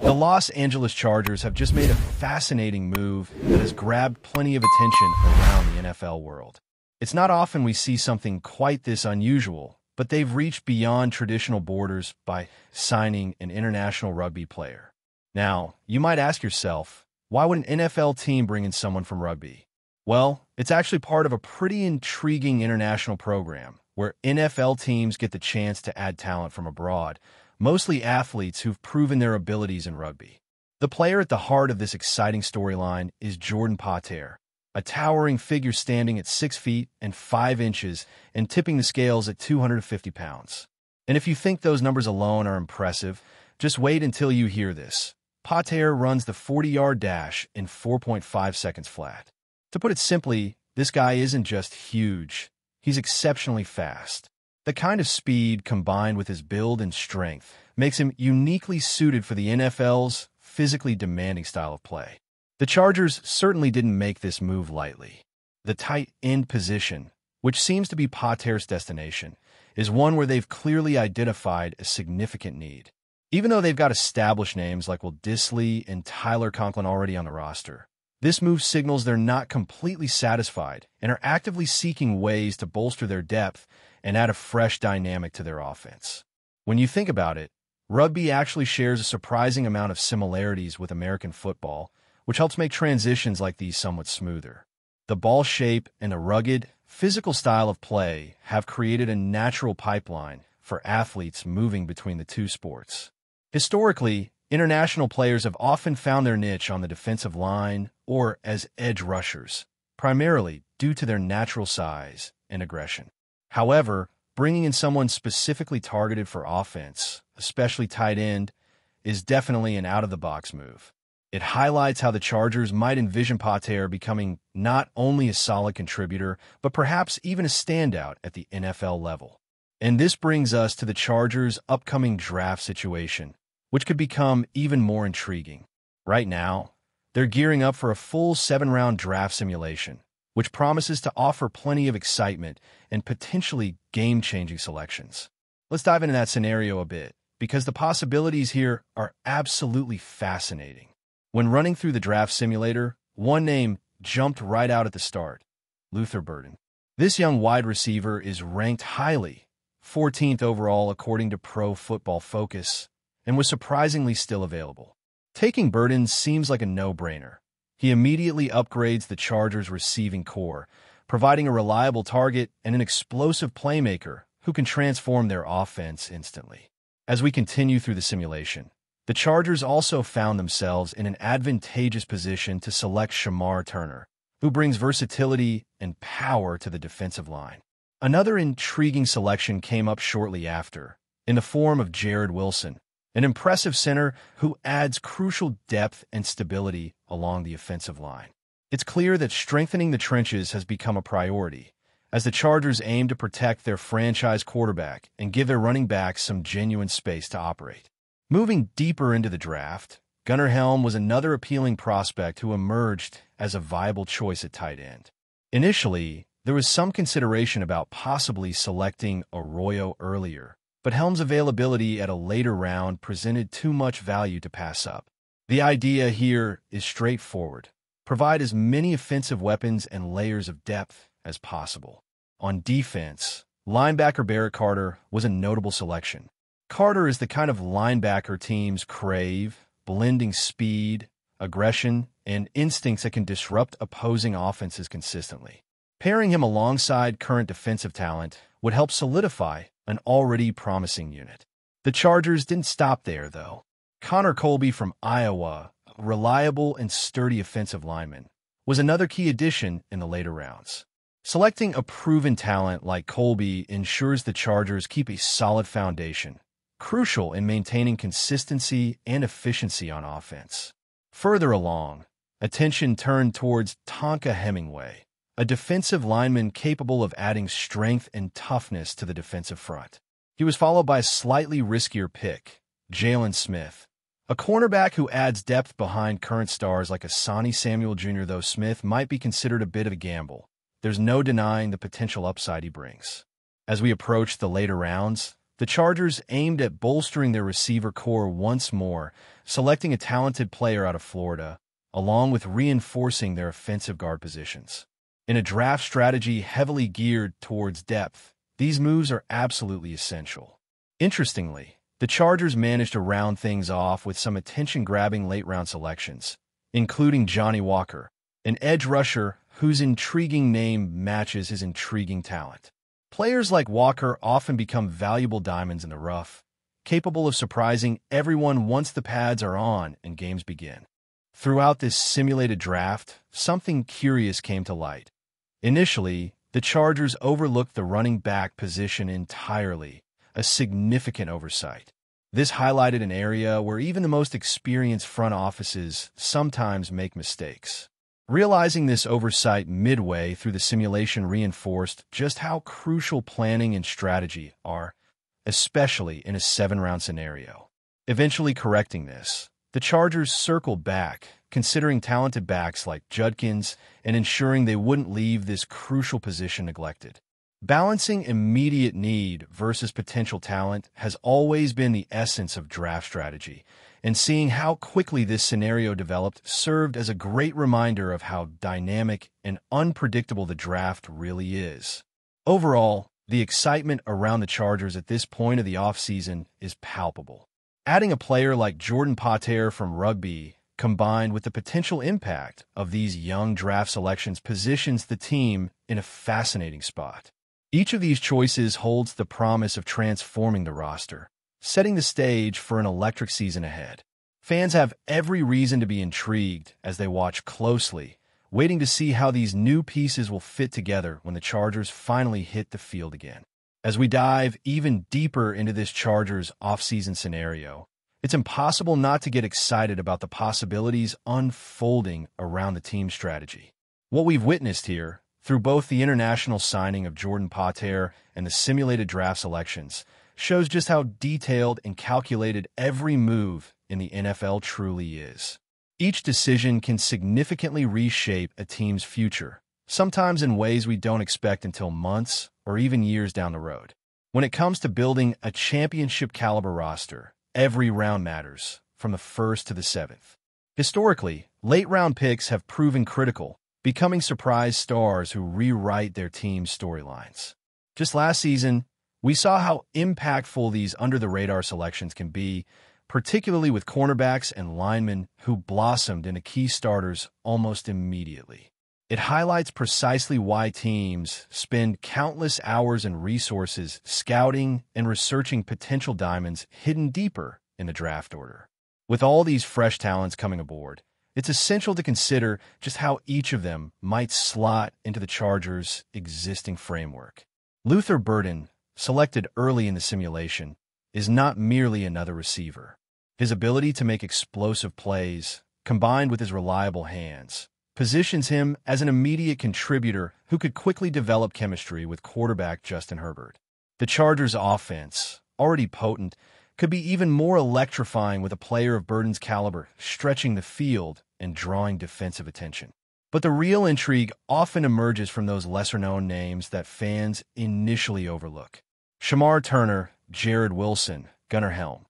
The Los Angeles Chargers have just made a fascinating move that has grabbed plenty of attention around the NFL world. It's not often we see something quite this unusual, but they've reached beyond traditional borders by signing an international rugby player. Now, you might ask yourself, why would an NFL team bring in someone from rugby? Well, it's actually part of a pretty intriguing international program where NFL teams get the chance to add talent from abroad, mostly athletes who've proven their abilities in rugby. The player at the heart of this exciting storyline is Jordan Pater, a towering figure standing at 6 feet and 5 inches and tipping the scales at 250 pounds. And if you think those numbers alone are impressive, just wait until you hear this. Pater runs the 40-yard dash in 4.5 seconds flat. To put it simply, this guy isn't just huge, he's exceptionally fast. The kind of speed combined with his build and strength makes him uniquely suited for the NFL's physically demanding style of play. The Chargers certainly didn't make this move lightly. The tight end position, which seems to be Pater's destination, is one where they've clearly identified a significant need. Even though they've got established names like Will Dissly and Tyler Conklin already on the roster, this move signals they're not completely satisfied and are actively seeking ways to bolster their depth and add a fresh dynamic to their offense. When you think about it, rugby actually shares a surprising amount of similarities with American football, which helps make transitions like these somewhat smoother. The ball shape and a rugged, physical style of play have created a natural pipeline for athletes moving between the two sports. Historically, international players have often found their niche on the defensive line or as edge rushers, primarily due to their natural size and aggression. However, bringing in someone specifically targeted for offense, especially tight end, is definitely an out-of-the-box move. It highlights how the Chargers might envision Pater becoming not only a solid contributor, but perhaps even a standout at the NFL level. And this brings us to the Chargers' upcoming draft situation, which could become even more intriguing. Right now, they're gearing up for a full 7-round draft simulation, which promises to offer plenty of excitement and potentially game-changing selections. Let's dive into that scenario a bit, because the possibilities here are absolutely fascinating. When running through the draft simulator, one name jumped right out at the start: Luther Burden. This young wide receiver is ranked highly, 14th overall according to Pro Football Focus, and was surprisingly still available. Taking Burden seems like a no-brainer. He immediately upgrades the Chargers' receiving core, providing a reliable target and an explosive playmaker who can transform their offense instantly. As we continue through the simulation, the Chargers also found themselves in an advantageous position to select Shamar Turner, who brings versatility and power to the defensive line. Another intriguing selection came up shortly after, in the form of Jared Wilson, an impressive center who adds crucial depth and stability along the offensive line. It's clear that strengthening the trenches has become a priority, as the Chargers aim to protect their franchise quarterback and give their running backs some genuine space to operate. Moving deeper into the draft, Gunnar Helm was another appealing prospect who emerged as a viable choice at tight end. Initially, there was some consideration about possibly selecting Arroyo earlier, but Helm's availability at a later round presented too much value to pass up. The idea here is straightforward: provide as many offensive weapons and layers of depth as possible. On defense, linebacker Barrett Carter was a notable selection. Carter is the kind of linebacker teams crave, blending speed, aggression, and instincts that can disrupt opposing offenses consistently. Pairing him alongside current defensive talent would help solidify an already promising unit. The Chargers didn't stop there, though. Connor Colby from Iowa, a reliable and sturdy offensive lineman, was another key addition in the later rounds. Selecting a proven talent like Colby ensures the Chargers keep a solid foundation, crucial in maintaining consistency and efficiency on offense. Further along, attention turned towards Tonka Hemingway, a defensive lineman capable of adding strength and toughness to the defensive front. He was followed by a slightly riskier pick, Jalen Smith, a cornerback who adds depth behind current stars like Asani Samuel Jr., though Smith might be considered a bit of a gamble. There's no denying the potential upside he brings. As we approach the later rounds, the Chargers aimed at bolstering their receiver core once more, selecting a talented player out of Florida, along with reinforcing their offensive guard positions. In a draft strategy heavily geared towards depth, these moves are absolutely essential. Interestingly, the Chargers managed to round things off with some attention-grabbing late-round selections, including Johnny Walker, an edge rusher whose intriguing name matches his intriguing talent. Players like Walker often become valuable diamonds in the rough, capable of surprising everyone once the pads are on and games begin. Throughout this simulated draft, something curious came to light. Initially, the Chargers overlooked the running back position entirely, a significant oversight. This highlighted an area where even the most experienced front offices sometimes make mistakes. Realizing this oversight midway through the simulation reinforced just how crucial planning and strategy are, especially in a 7-round scenario. Eventually correcting this, the Chargers circled back, considering talented backs like Judkins and ensuring they wouldn't leave this crucial position neglected. Balancing immediate need versus potential talent has always been the essence of draft strategy, and seeing how quickly this scenario developed served as a great reminder of how dynamic and unpredictable the draft really is. Overall, the excitement around the Chargers at this point of the offseason is palpable. Adding a player like Jordan Potter from Rugby, combined with the potential impact of these young draft selections, positions the team in a fascinating spot. Each of these choices holds the promise of transforming the roster, setting the stage for an electric season ahead. Fans have every reason to be intrigued as they watch closely, waiting to see how these new pieces will fit together when the Chargers finally hit the field again. As we dive even deeper into this Chargers offseason scenario, it's impossible not to get excited about the possibilities unfolding around the team's strategy. What we've witnessed here, through both the international signing of Jordan Potter and the simulated draft selections, shows just how detailed and calculated every move in the NFL truly is. Each decision can significantly reshape a team's future, sometimes in ways we don't expect until months or even years down the road. When it comes to building a championship-caliber roster, every round matters, from the 1st to the 7th. Historically, late-round picks have proven critical, becoming surprise stars who rewrite their team's storylines. Just last season, we saw how impactful these under-the-radar selections can be, particularly with cornerbacks and linemen who blossomed into key starters almost immediately. It highlights precisely why teams spend countless hours and resources scouting and researching potential diamonds hidden deeper in the draft order. With all these fresh talents coming aboard, it's essential to consider just how each of them might slot into the Chargers' existing framework. Luther Burden, selected early in the simulation, is not merely another receiver. His ability to make explosive plays, combined with his reliable hands, positions him as an immediate contributor who could quickly develop chemistry with quarterback Justin Herbert. The Chargers' offense, already potent, could be even more electrifying with a player of Burden's caliber stretching the field and drawing defensive attention. But the real intrigue often emerges from those lesser-known names that fans initially overlook. Shamar Turner, Jared Wilson, Gunnar Helm.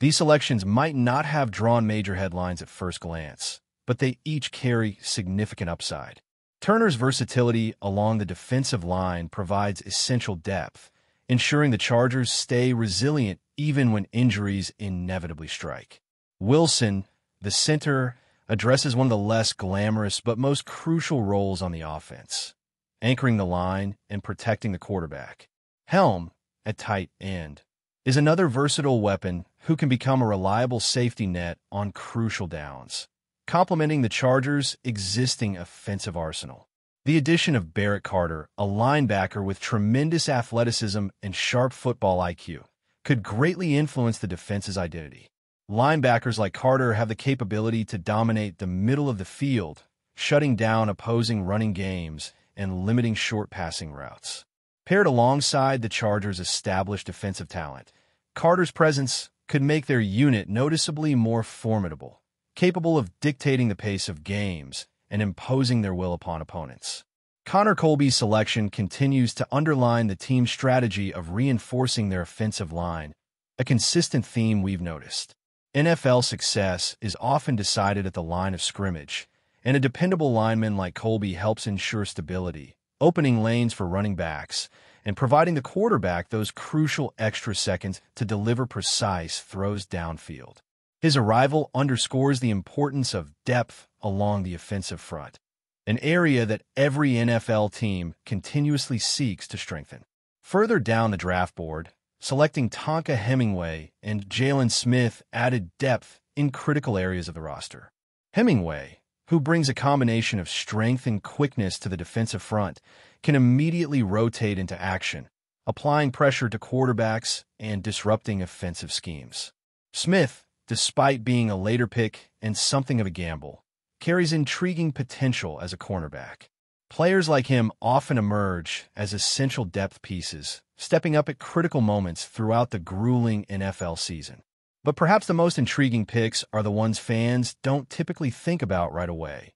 These selections might not have drawn major headlines at first glance, but they each carry significant upside. Turner's versatility along the defensive line provides essential depth, ensuring the Chargers stay resilient even when injuries inevitably strike. Wilson, the center, addresses one of the less glamorous but most crucial roles on the offense, anchoring the line and protecting the quarterback. Helm, at tight end, is another versatile weapon who can become a reliable safety net on crucial downs, complementing the Chargers' existing offensive arsenal. The addition of Barrett Carter, a linebacker with tremendous athleticism and sharp football IQ, could greatly influence the defense's identity. Linebackers like Carter have the capability to dominate the middle of the field, shutting down opposing running games and limiting short passing routes. Paired alongside the Chargers' established defensive talent, Carter's presence could make their unit noticeably more formidable, capable of dictating the pace of games and imposing their will upon opponents. Connor Colby's selection continues to underline the team's strategy of reinforcing their offensive line, a consistent theme we've noticed. NFL success is often decided at the line of scrimmage, and a dependable lineman like Colby helps ensure stability, opening lanes for running backs, and providing the quarterback those crucial extra seconds to deliver precise throws downfield. His arrival underscores the importance of depth along the offensive front, an area that every NFL team continuously seeks to strengthen. Further down the draft board, selecting Tonka Hemingway and Jalen Smith added depth in critical areas of the roster. Hemingway, who brings a combination of strength and quickness to the defensive front, can immediately rotate into action, applying pressure to quarterbacks and disrupting offensive schemes. Smith, despite being a later pick and something of a gamble, carries intriguing potential as a cornerback. Players like him often emerge as essential depth pieces, stepping up at critical moments throughout the grueling NFL season. But perhaps the most intriguing picks are the ones fans don't typically think about right away,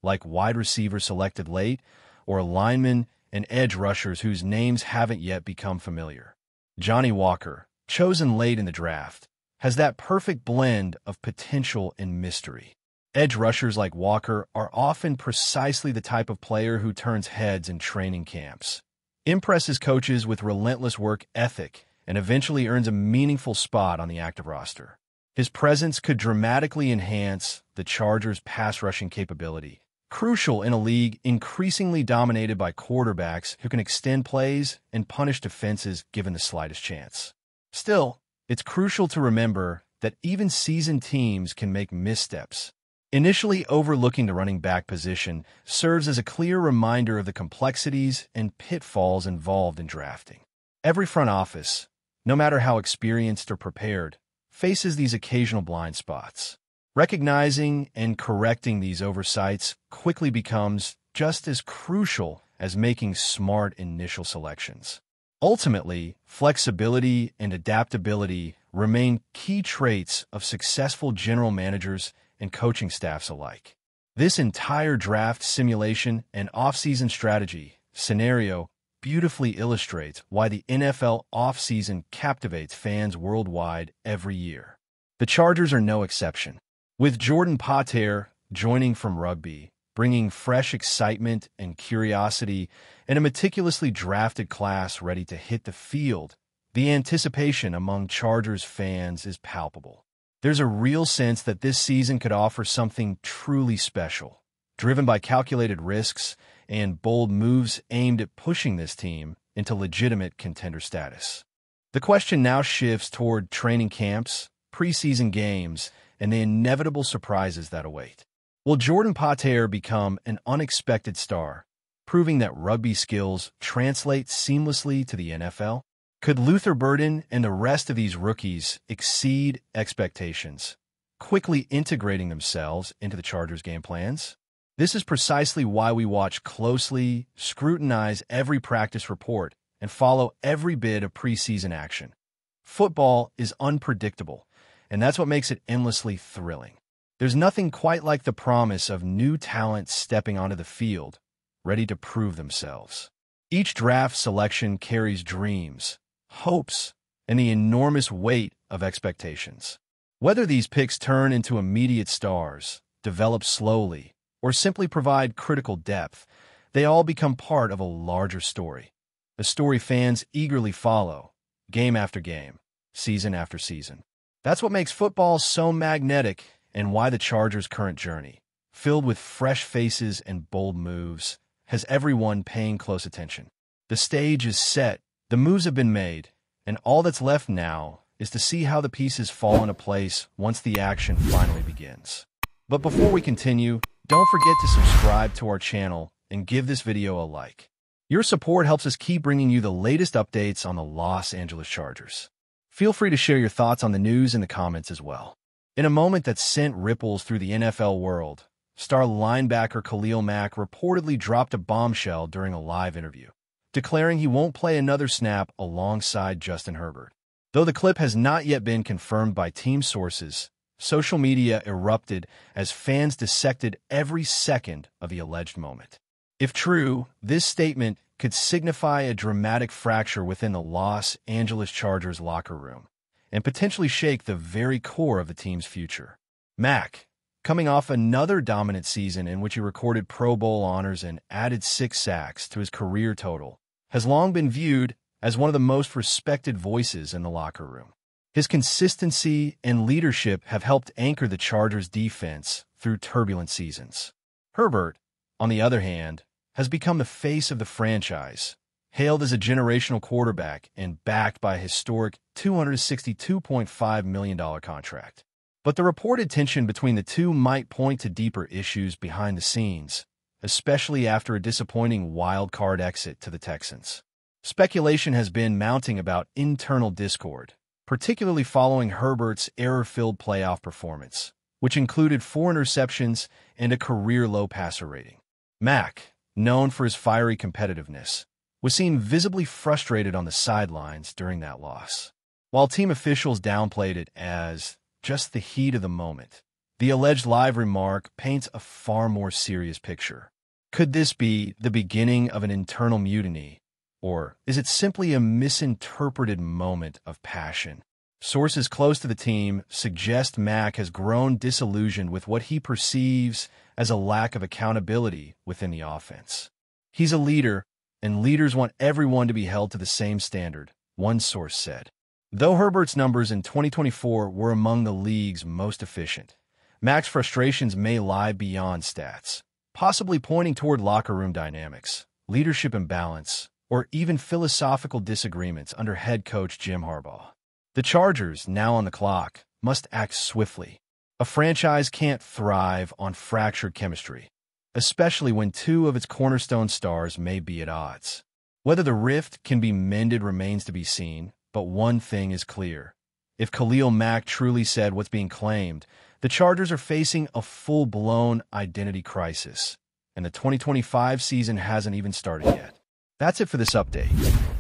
like wide receivers selected late or linemen and edge rushers whose names haven't yet become familiar. Johnny Walker, chosen late in the draft, has that perfect blend of potential and mystery. Edge rushers like Walker are often precisely the type of player who turns heads in training camps, impresses coaches with relentless work ethic, and eventually earns a meaningful spot on the active roster. His presence could dramatically enhance the Chargers' pass-rushing capability, crucial in a league increasingly dominated by quarterbacks who can extend plays and punish defenses given the slightest chance. Still, it's crucial to remember that even seasoned teams can make missteps. Initially overlooking the running back position serves as a clear reminder of the complexities and pitfalls involved in drafting. Every front office, no matter how experienced or prepared, faces these occasional blind spots. Recognizing and correcting these oversights quickly becomes just as crucial as making smart initial selections. Ultimately, flexibility and adaptability remain key traits of successful general managers and coaching staffs alike. This entire draft simulation and offseason strategy scenario beautifully illustrates why the NFL offseason captivates fans worldwide every year. The Chargers are no exception. With Jordan Potter joining from rugby, bringing fresh excitement and curiosity, and a meticulously drafted class ready to hit the field, the anticipation among Chargers fans is palpable. There's a real sense that this season could offer something truly special, driven by calculated risks and bold moves aimed at pushing this team into legitimate contender status. The question now shifts toward training camps, preseason games, and the inevitable surprises that await. Will Jordan Potter become an unexpected star, proving that rugby skills translate seamlessly to the NFL? Could Luther Burden and the rest of these rookies exceed expectations, quickly integrating themselves into the Chargers' game plans? This is precisely why we watch closely, scrutinize every practice report, and follow every bit of preseason action. Football is unpredictable, and that's what makes it endlessly thrilling. There's nothing quite like the promise of new talent stepping onto the field, ready to prove themselves. Each draft selection carries dreams, hopes, and the enormous weight of expectations. Whether these picks turn into immediate stars, develop slowly, or simply provide critical depth, they all become part of a larger story. A story fans eagerly follow, game after game, season after season. That's what makes football so magnetic and why the Chargers' current journey, filled with fresh faces and bold moves, has everyone paying close attention. The stage is set, the moves have been made, and all that's left now is to see how the pieces fall into place once the action finally begins. But before we continue, don't forget to subscribe to our channel and give this video a like. Your support helps us keep bringing you the latest updates on the Los Angeles Chargers. Feel free to share your thoughts on the news in the comments as well. In a moment that sent ripples through the NFL world, star linebacker Khalil Mack reportedly dropped a bombshell during a live interview, declaring he won't play another snap alongside Justin Herbert. Though the clip has not yet been confirmed by team sources, social media erupted as fans dissected every second of the alleged moment. If true, this statement could signify a dramatic fracture within the Los Angeles Chargers locker room and potentially shake the very core of the team's future. Mack, coming off another dominant season in which he recorded Pro Bowl honors and added 6 sacks to his career total, has long been viewed as one of the most respected voices in the locker room. His consistency and leadership have helped anchor the Chargers' defense through turbulent seasons. Herbert, on the other hand, has become the face of the franchise, hailed as a generational quarterback and backed by a historic $262.5 million contract. But the reported tension between the two might point to deeper issues behind the scenes, especially after a disappointing wild-card exit to the Texans. Speculation has been mounting about internal discord, particularly following Herbert's error-filled playoff performance, which included 4 interceptions and a career-low passer rating. Mack, known for his fiery competitiveness, was seen visibly frustrated on the sidelines during that loss. While team officials downplayed it as just the heat of the moment, the alleged live remark paints a far more serious picture. Could this be the beginning of an internal mutiny, or is it simply a misinterpreted moment of passion? Sources close to the team suggest Mack has grown disillusioned with what he perceives as a lack of accountability within the offense. He's a leader, and leaders want everyone to be held to the same standard, one source said. Though Herbert's numbers in 2024 were among the league's most efficient, Mack's frustrations may lie beyond stats, possibly pointing toward locker room dynamics, leadership imbalance, or even philosophical disagreements under head coach Jim Harbaugh. The Chargers, now on the clock, must act swiftly. A franchise can't thrive on fractured chemistry, especially when 2 of its cornerstone stars may be at odds. Whether the rift can be mended remains to be seen, but one thing is clear. If Khalil Mack truly said what's being claimed, the Chargers are facing a full-blown identity crisis, and the 2025 season hasn't even started yet. That's it for this update.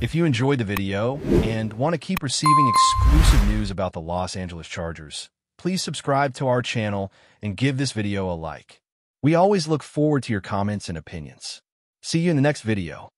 If you enjoyed the video and want to keep receiving exclusive news about the Los Angeles Chargers, please subscribe to our channel and give this video a like. We always look forward to your comments and opinions. See you in the next video.